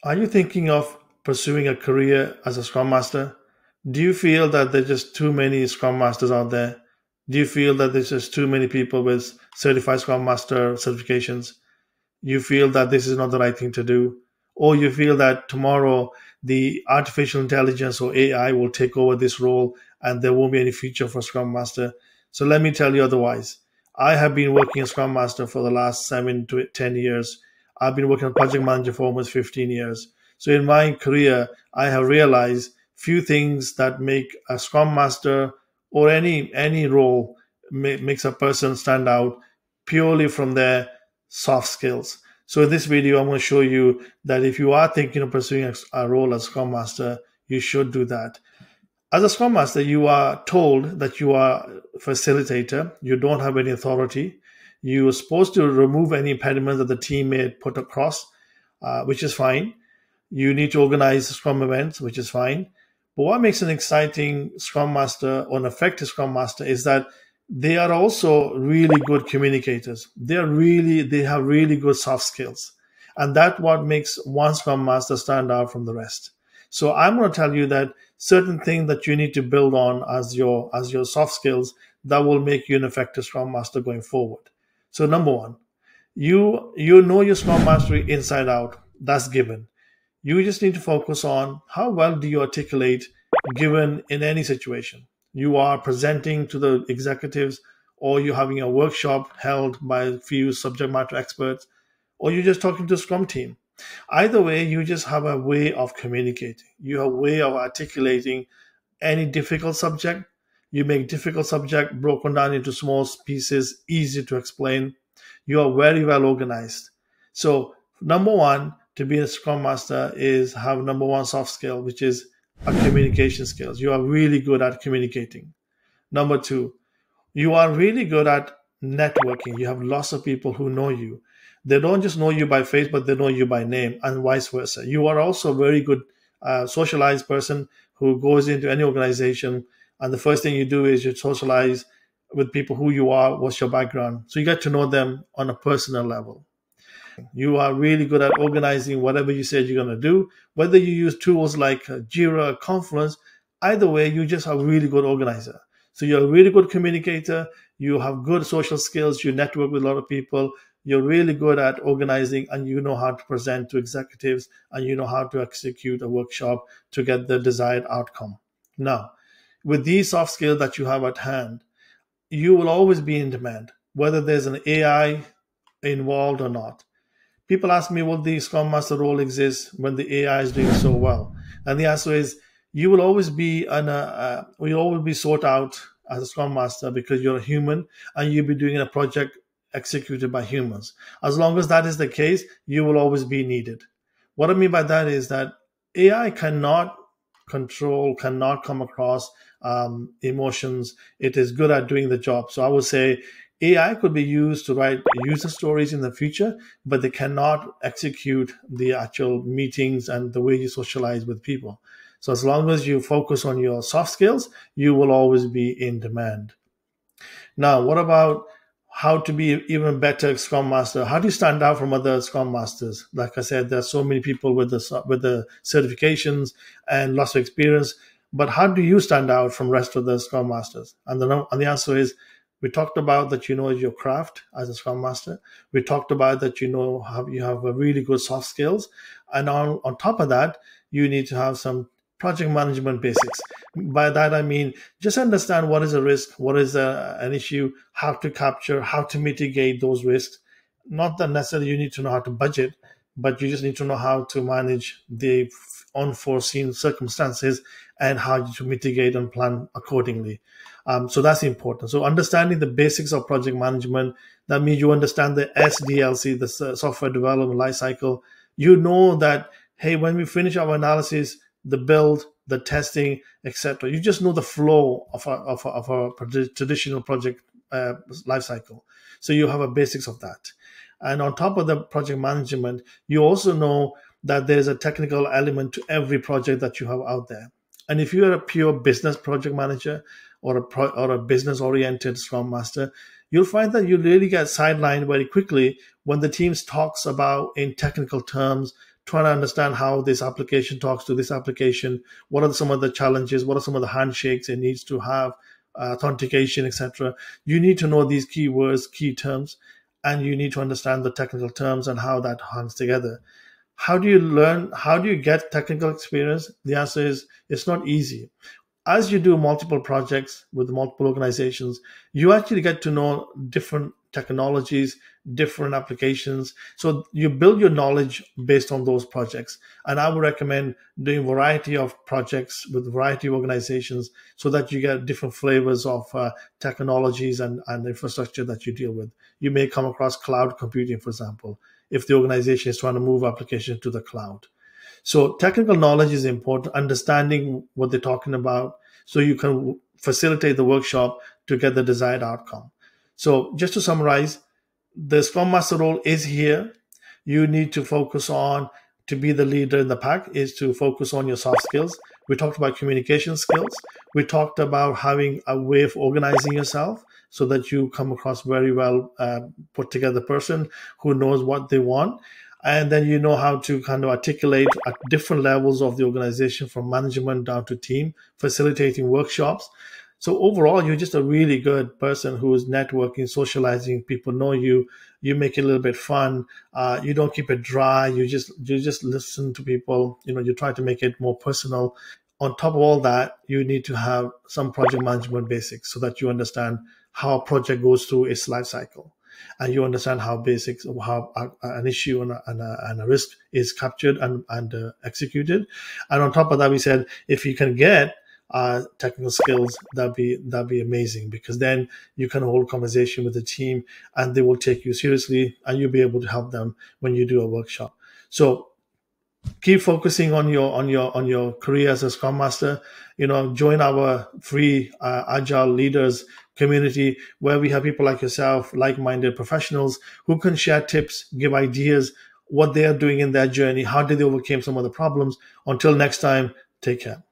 Are you thinking of pursuing a career as a Scrum Master? Do you feel that there's just too many Scrum Masters out there? Do you feel that there's just too many people with certified Scrum Master certifications? You feel that this is not the right thing to do? Or you feel that tomorrow the artificial intelligence or AI will take over this role and there won't be any future for Scrum Master? So let me tell you otherwise. I have been working as Scrum Master for the last 7 to 10 years. I've been working as project manager for almost 15 years. So in my career, I have realized few things that make a Scrum Master or any role makes a person stand out purely from their soft skills. So in this video, I'm going to show you that if you are thinking of pursuing a role as Scrum Master, you should do that. As a Scrum Master, you are told that you are a facilitator. You don't have any authority. You are supposed to remove any impediments that the team may put across, which is fine. You need to organize Scrum events, which is fine. But what makes an exciting Scrum Master or an effective Scrum Master is that they are also really good communicators. They have really good soft skills. And that's what makes one Scrum Master stand out from the rest. So I'm going to tell you that certain things that you need to build on as your soft skills that will make you an effective Scrum Master going forward. So number one, you know your Scrum Mastery inside out. That's given. You just need to focus on how well do you articulate given in any situation. You are presenting to the executives, or you're having a workshop held by a few subject matter experts, or you're just talking to a Scrum team. Either way, you just have a way of communicating. You have a way of articulating any difficult subject. You make difficult subject broken down into small pieces, easy to explain. You are very well organized. So number one, to be a Scrum Master is have number one soft skill, which is a communication skills. You are really good at communicating. Number two, you are really good at networking. You have lots of people who know you. They don't just know you by face, but they know you by name, and vice versa. You are also a very good socialized person who goes into any organization, and the first thing you do is you socialize with people who you are, what's your background. So you get to know them on a personal level. You are really good at organizing whatever you said you're going to do, whether you use tools like Jira, Confluence. Either way, you just are a really good organizer. So you're a really good communicator. You have good social skills. You network with a lot of people. You're really good at organizing, and you know how to present to executives, and you know how to execute a workshop to get the desired outcome. Now, with these soft skills that you have at hand, you will always be in demand, whether there's an AI involved or not. People ask me, will the Scrum Master role exist when the AI is doing so well? And the answer is, you will always be sought out as a Scrum Master because you're a human and you'll be doing a project executed by humans. As long as that is the case, you will always be needed. What I mean by that is that AI cannot come across emotions. It is good at doing the job. So I would say AI could be used to write user stories in the future, but they cannot execute the actual meetings and the way you socialize with people. So as long as you focus on your soft skills, you will always be in demand. Now, what about how to be even better Scrum Master? How do you stand out from other Scrum Masters? Like I said, there are so many people with the certifications and lots of experience, but how do you stand out from the rest of the Scrum Masters? And the answer is, we talked about that you know your craft as a Scrum Master. We talked about that you have a really good soft skills. And on top of that, you need to have some project management basics. By that, I mean, just understand what is a risk, what is an issue, how to capture, how to mitigate those risks. Not that necessarily you need to know how to budget, but you just need to know how to manage the unforeseen circumstances and how to mitigate and plan accordingly. So that's important. So understanding the basics of project management, that means you understand the SDLC, the software development lifecycle. You know that, hey, when we finish our analysis, the build, the testing, etc., you just know the flow of a traditional project lifecycle. So you have a basics of that. And on top of the project management, you also know that there's a technical element to every project that you have out there. And if you're a pure business project manager or a business-oriented Scrum Master, you'll find that you really get sidelined very quickly when the team talks about in technical terms, trying to understand how this application talks to this application. What are some of the challenges? What are some of the handshakes it needs to have, authentication, etc. You need to know these keywords, key terms, and you need to understand the technical terms and how that hangs together. How do you learn? How do you get technical experience? The answer is it's not easy. As you do multiple projects with multiple organizations, you actually get to know different technologies, different applications. So you build your knowledge based on those projects. And I would recommend doing a variety of projects with a variety of organizations so that you get different flavors of technologies and infrastructure that you deal with. You may come across cloud computing, for example, if the organization is trying to move applications to the cloud. So technical knowledge is important, understanding what they're talking about so you can facilitate the workshop to get the desired outcome. So just to summarize, the Scrum Master role is here. You need to focus on, to be the leader in the pack, is to focus on your soft skills. We talked about communication skills. We talked about having a way of organizing yourself so that you come across very well put together person who knows what they want. And then you know how to kind of articulate at different levels of the organization, from management down to team, facilitating workshops. So overall, you're just a really good person who is networking, socializing. People know you. You make it a little bit fun. You don't keep it dry. You just listen to people. You try to make it more personal. On top of all that, you need to have some project management basics so that you understand how a project goes through its life cycle. And you understand how basics of how an issue and a risk is captured and executed. And on top of that, we said if you can get technical skills, that'd be amazing, because then you can hold conversation with the team and they will take you seriously and you'll be able to help them when you do a workshop. So keep focusing on your career as a Scrum Master. Join our free Agile Leaders community, where we have people like yourself, like-minded professionals who can share tips, give ideas, what they are doing in their journey, how did they overcome some of the problems. Until next time, take care.